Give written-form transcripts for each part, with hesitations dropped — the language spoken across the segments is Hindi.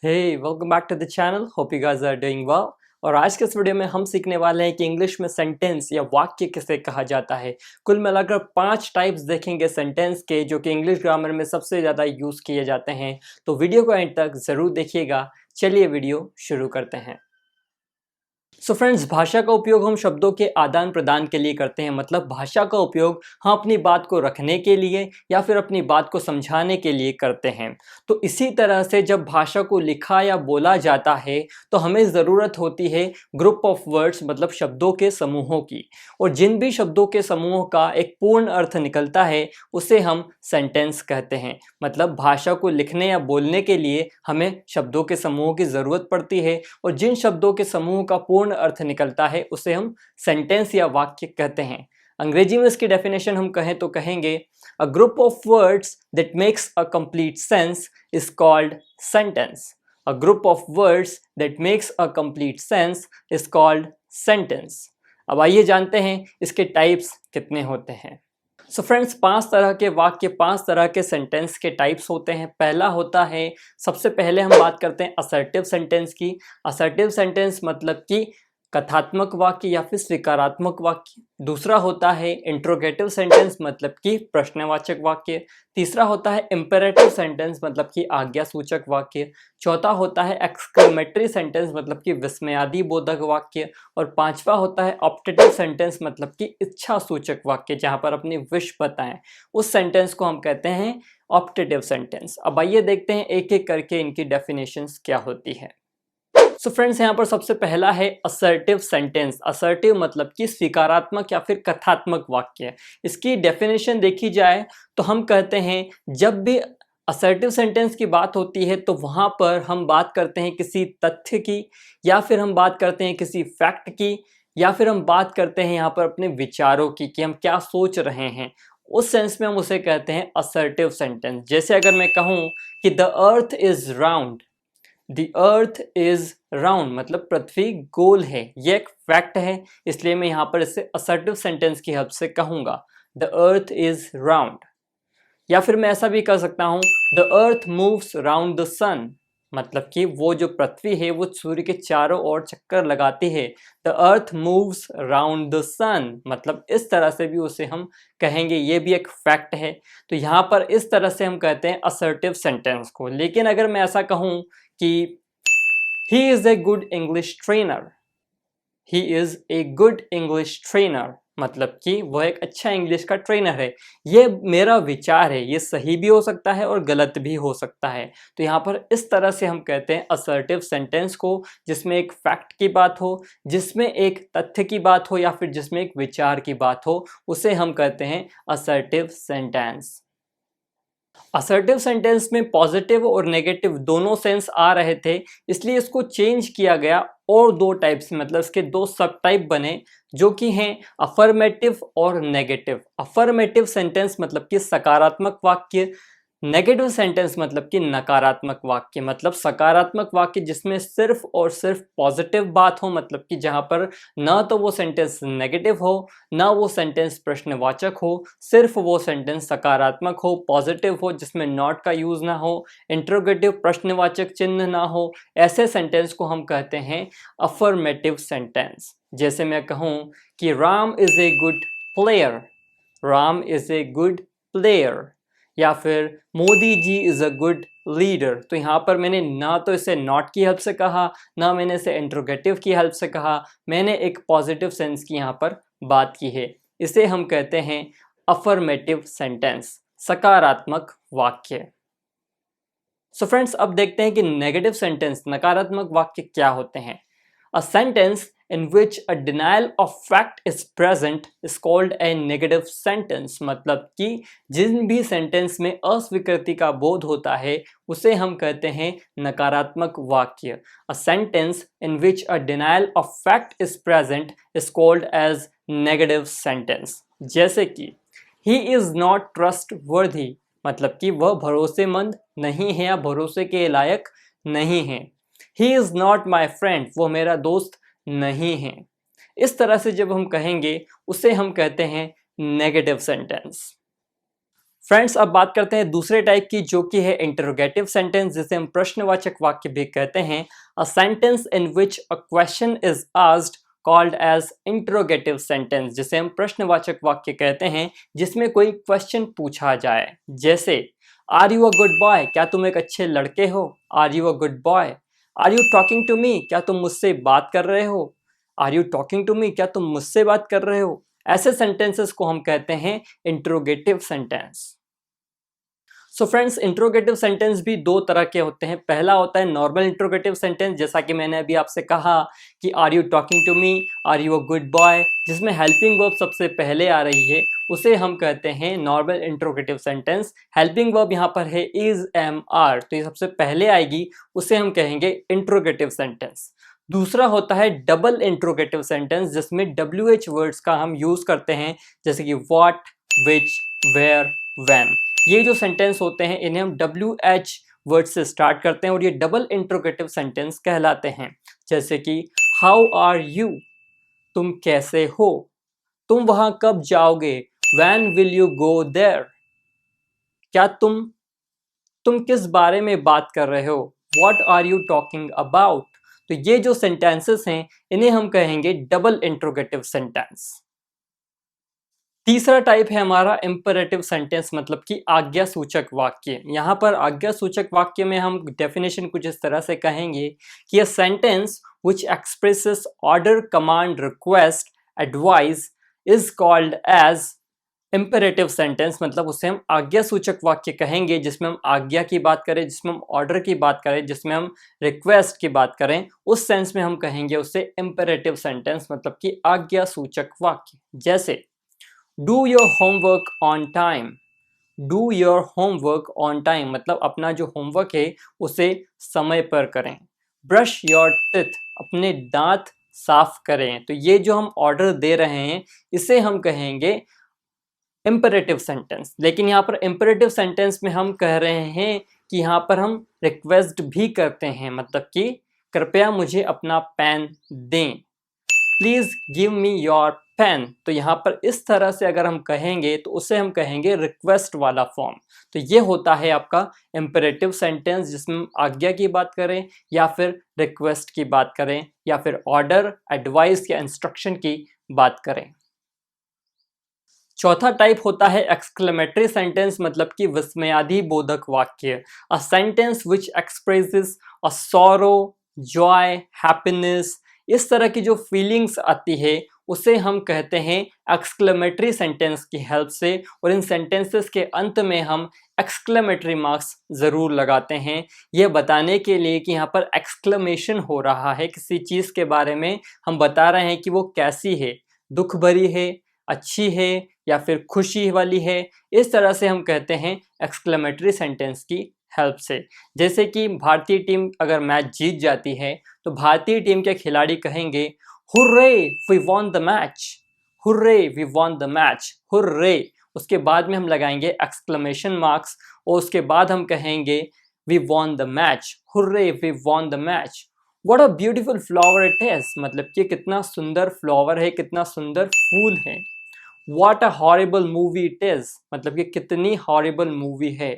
Hey, welcome back to the channel. Hope you guys are doing well. और आज के इस वीडियो में हम सीखने वाले हैं कि इंग्लिश में सेंटेंस या वाक्य किसे कहा जाता है। कुल मिलाकर 5 टाइप्स देखेंगे सेंटेंस के जो कि इंग्लिश ग्रामर में सबसे ज़्यादा यूज़ किए जाते हैं। तो वीडियो को एंड तक ज़रूर देखिएगा। चलिए वीडियो शुरू करते हैं। सो फ्रेंड्स, भाषा का उपयोग हम शब्दों के आदान प्रदान के लिए करते हैं। मतलब भाषा का उपयोग हम अपनी बात को रखने के लिए या फिर अपनी बात को समझाने के लिए करते हैं। तो इसी तरह से जब भाषा को लिखा या बोला जाता है तो हमें ज़रूरत होती है ग्रुप ऑफ वर्ड्स मतलब शब्दों के समूहों की। और जिन भी शब्दों के समूह का एक पूर्ण अर्थ निकलता है उसे हम सेंटेंस कहते हैं। मतलब भाषा को लिखने या बोलने के लिए हमें शब्दों के समूह की ज़रूरत पड़ती है और जिन शब्दों के समूह का पूर्ण अर्थ निकलता है उसे हम सेंटेंस या वाक्य कहते हैं। अंग्रेजी में इसकी डेफिनेशन हम कहें तो कहेंगे a group of words that makes a complete sense is called sentence. A group of words that makes a complete sense is called sentence. अब आइए जानते हैं इसके टाइप्स कितने होते हैं। सो फ्रेंड्स, 5 तरह के वाक्य, 5 तरह के सेंटेंस के टाइप्स होते हैं। पहला होता है, सबसे पहले हम बात करते हैं असर्टिव सेंटेंस की। असर्टिव सेंटेंस मतलब कि कथात्मक वाक्य या फिर स्वीकारात्मक वाक्य। दूसरा होता है इंट्रोगेटिव सेंटेंस मतलब कि प्रश्नवाचक वाक्य। तीसरा होता है इंपेरेटिव सेंटेंस मतलब कि आज्ञासूचक वाक्य। चौथा होता है एक्सक्लेमेटरी सेंटेंस मतलब कि विस्मयादि बोधक वाक्य। और पांचवा होता है ऑप्टेटिव सेंटेंस मतलब कि इच्छा सूचक वाक्य, जहां पर अपनी विश बताएं उस सेंटेंस को हम कहते हैं ऑप्टेटिव सेंटेंस। अब आइए देखते हैं एक एक करके इनकी डेफिनेशंस क्या होती है। सो फ्रेंड्स, यहाँ पर सबसे पहला है असर्टिव सेंटेंस। असर्टिव मतलब कि स्वीकारात्मक या फिर कथात्मक वाक्य। इसकी डेफिनेशन देखी जाए तो हम कहते हैं जब भी असर्टिव सेंटेंस की बात होती है तो वहाँ पर हम बात करते हैं किसी तथ्य की या फिर हम बात करते हैं किसी फैक्ट की या फिर हम बात करते हैं यहाँ पर अपने विचारों की कि हम क्या सोच रहे हैं। उस सेंस में हम उसे कहते हैं असर्टिव सेंटेंस। जैसे अगर मैं कहूँ कि the earth is round, the earth is round मतलब पृथ्वी गोल है, ये एक फैक्ट है, इसलिए मैं यहाँ पर इसे असर्टिव सेंटेंस की हेल्प से कहूँगा द अर्थ इज राउंड। या फिर मैं ऐसा भी कर सकता हूँ the earth moves round the sun, मतलब कि वो जो पृथ्वी है वो सूर्य के चारों ओर चक्कर लगाती है। The earth moves round the sun मतलब इस तरह से भी उसे हम कहेंगे, ये भी एक फैक्ट है। तो यहाँ पर इस तरह से हम कहते हैं असर्टिव सेंटेंस को। लेकिन अगर मैं ऐसा कहूँ कि he is a good English trainer, he is a good English trainer मतलब कि वह एक अच्छा इंग्लिश का ट्रेनर है। ये मेरा विचार है, ये सही भी हो सकता है और गलत भी हो सकता है। तो यहाँ पर इस तरह से हम कहते हैं असर्टिव सेंटेंस को, जिसमें एक फैक्ट की बात हो, जिसमें एक तथ्य की बात हो या फिर जिसमें एक विचार की बात हो, उसे हम कहते हैं असर्टिव सेंटेंस। असर्टिव सेंटेंस में पॉजिटिव और नेगेटिव दोनों सेंस आ रहे थे, इसलिए इसको चेंज किया गया और 2 टाइप्स मतलब इसके 2 सब टाइप बने जो कि हैं अफर्मेटिव और नेगेटिव। अफर्मेटिव सेंटेंस मतलब कि सकारात्मक वाक्य, नेगेटिव सेंटेंस मतलब कि नकारात्मक वाक्य। मतलब सकारात्मक वाक्य जिसमें सिर्फ और सिर्फ पॉजिटिव बात हो, मतलब कि जहां पर ना तो वो सेंटेंस नेगेटिव हो ना वो सेंटेंस प्रश्नवाचक हो, सिर्फ वो सेंटेंस सकारात्मक हो, पॉजिटिव हो, जिसमें नॉट का यूज ना हो, इंट्रोगेटिव प्रश्नवाचक चिन्ह ना हो, ऐसे सेंटेंस को हम कहते हैं अफर्मेटिव सेंटेंस। जैसे मैं कहूँ कि Ram is a good player, Ram is a good player, या फिर Modi ji is a good leader. तो यहाँ पर मैंने ना तो इसे नॉट की हेल्प से कहा ना मैंने इसे इंट्रोगेटिव की हेल्प से कहा, मैंने एक पॉजिटिव सेंस की यहाँ पर बात की है। इसे हम कहते हैं अफर्मेटिव सेंटेंस, सकारात्मक वाक्य। सो फ्रेंड्स, अब देखते हैं कि नेगेटिव सेंटेंस, नकारात्मक वाक्य क्या होते हैं। A sentence in which a denial of fact is present is called a negative sentence। मतलब कि जिन भी सेंटेंस में अस्वीकृति का बोध होता है उसे हम कहते हैं नकारात्मक वाक्य। A sentence in which a denial of fact is present is called as negative sentence। जैसे कि he is not trustworthy मतलब कि वह भरोसेमंद नहीं है या भरोसे के लायक नहीं है। He is not my friend वो मेरा दोस्त नहीं है। इस तरह से जब हम कहेंगे उसे हम कहते हैं नेगेटिव सेंटेंस। फ्रेंड्स, अब बात करते हैं दूसरे टाइप की, जो कि है इंटरोगेटिव सेंटेंस, जिसे हम प्रश्नवाचक वाक्य भी कहते हैं। A sentence in which a question is asked called as interrogative sentence, जिसे हम प्रश्नवाचक वाक्य कहते हैं, जिसमें कोई क्वेश्चन पूछा जाए। जैसे, are you a good boy, क्या तुम एक अच्छे लड़के हो? Are you a good boy? Are you talking to me, क्या तुम मुझसे बात कर रहे हो? Are you talking to me, क्या तुम मुझसे बात कर रहे हो? ऐसे सेंटेंसेस को हम कहते हैं interrogative sentence. So friends, interrogative sentence भी दो तरह के होते हैं। पहला होता है नॉर्मल इंट्रोगेटिव सेंटेंस, जैसा कि मैंने अभी आपसे कहा कि are you talking to me, are you a good boy, जिसमें हेल्पिंग वर्ब सबसे पहले आ रही है, उसे हम कहते हैं normal interrogative sentence. Helping verb यहाँ पर है इज, एम, आर, तो ये सबसे पहले आएगी, उसे हम कहेंगे इंट्रोगेटिव सेंटेंस। दूसरा होता है डबल इंट्रोगेटिव सेंटेंस, जिसमें WH वर्ड्स का हम यूज करते हैं, जैसे कि व्हाट, विच, वेयर, व्हेन। ये जो सेंटेंस होते हैं, इन्हें हम WH वर्ड से स्टार्ट करते हैं और ये डबल इंट्रोगेटिव सेंटेंस कहलाते हैं। जैसे कि हाउ आर यू, तुम कैसे हो? तुम वहां कब जाओगे? When will you go there? क्या तुम किस बारे में बात कर रहे हो? What are you talking about? तो ये जो सेंटेंसेस हैं, इन्हें हम कहेंगे डबल इंट्रोगेटिव सेंटेंस। तीसरा टाइप है हमारा इंपेरेटिव सेंटेंस, मतलब कि आज्ञा सूचक वाक्य। यहाँ पर आज्ञा सूचक वाक्य में हम डेफिनेशन कुछ इस तरह से कहेंगे कि a sentence which expresses order, command, request, advice is called as imperative sentence. मतलब उसे हम आज्ञा सूचक वाक्य कहेंगे, जिसमें हम आज्ञा की बात करें, जिसमें हम ऑर्डर की बात करें, जिसमें हम रिक्वेस्ट की बात करें, उस सेंस में हम कहेंगे उसे इंपेरेटिव सेंटेंस, मतलब कि आज्ञा सूचक वाक्य। जैसे, do your homework on time. Do your homework on time मतलब अपना जो होमवर्क है उसे समय पर करें। ब्रश योर टीथ, अपने दांत साफ करें। तो ये जो हम ऑर्डर दे रहे हैं, इसे हम कहेंगे इंपेरेटिव सेंटेंस। लेकिन यहाँ पर इंपेरेटिव सेंटेंस में हम कह रहे हैं कि यहाँ पर हम रिक्वेस्ट भी करते हैं, मतलब कि कृपया मुझे अपना पेन दें। Please give me your pen. तो यहाँ पर इस तरह से अगर हम कहेंगे तो उसे हम कहेंगे रिक्वेस्ट वाला फॉर्म। तो ये होता है आपका इंपेरेटिव सेंटेंस, जिसमें हम आज्ञा की बात करें या फिर रिक्वेस्ट की बात करें या फिर ऑर्डर, एडवाइस या इंस्ट्रक्शन की बात करें। चौथा टाइप होता है एक्सक्लेमेटरी सेंटेंस, मतलब कि विस्मयादि बोधक वाक्य। A sentence which expresses a sorrow, Joy, happiness, इस तरह की जो फीलिंग्स आती है उसे हम कहते हैं एक्सक्लेमेटरी सेंटेंस की हेल्प से। और इन सेंटेंसेस के अंत में हम एक्सक्लेमेटरी मार्क्स ज़रूर लगाते हैं, यह बताने के लिए कि यहाँ पर एक्सक्लेमेशन हो रहा है, किसी चीज़ के बारे में हम बता रहे हैं कि वो कैसी है, दुख भरी है, अच्छी है या फिर खुशी वाली है। इस तरह से हम कहते हैं एक्सक्लेमेटरी सेंटेंस की हेल्प से। जैसे कि भारतीय टीम अगर मैच जीत जाती है तो भारतीय टीम के खिलाड़ी कहेंगे hurray we won the match, hurray we won the match, hurray. उसके बाद में हम लगाएंगे एक्सक्लेमेशन मार्क्स और उसके बाद हम कहेंगे we won the match, hurray we won the match. What a beautiful flower it is, मतलब कि कितना सुंदर फ्लावर है, कितना सुंदर फूल है। What a horrible movie it is, मतलब कि कितनी हॉरिबल मूवी है।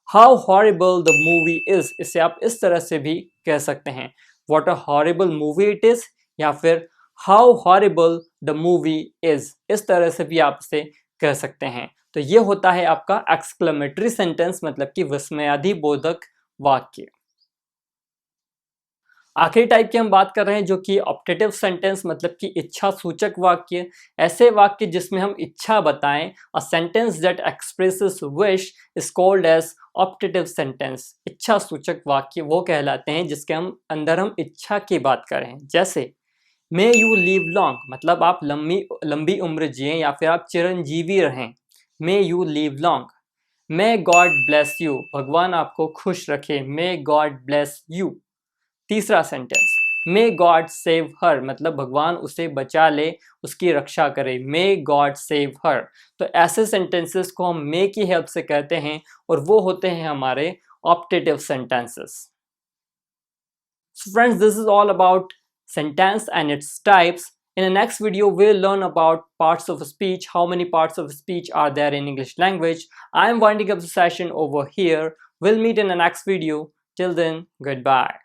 How horrible the movie is, इसे आप इस तरह से भी कह सकते हैं, what a horrible movie it is या फिर how horrible the movie is, इस तरह से भी आप इसे कह सकते हैं। तो ये होता है आपका एक्सक्लेमेटरी सेंटेंस, मतलब कि विस्मयादि बोधक वाक्य। आखिरी टाइप की हम बात कर रहे हैं, जो कि ऑप्टेटिव सेंटेंस, मतलब कि इच्छा सूचक वाक्य। ऐसे वाक्य जिसमें हम इच्छा बताएं। A sentence that expresses wish is called as optative sentence. इच्छा सूचक वाक्य वो कहलाते हैं जिसके अंदर हम इच्छा की बात करें। जैसे, मे यू लिव लॉन्ग, मतलब आप लंबी लंबी उम्र जिए या फिर आप चिरंजीवी रहें। May you live long. May God bless you, भगवान आपको खुश रखे। May God bless you. तीसरा sentence, may God save her, मतलब भगवान उसे बचा ले, उसकी रक्षा करे। May God save her. तो ऐसे सेंटेंसेस को हम मे की हेल्प से कहते हैं और वो होते हैं हमारे optative sentences. So friends, this is all about sentence and its types. In the next video, we'll learn about parts of speech, how many parts of speech are there in English language. I'm winding up the session over here. We'll meet in the next video. Till then, goodbye.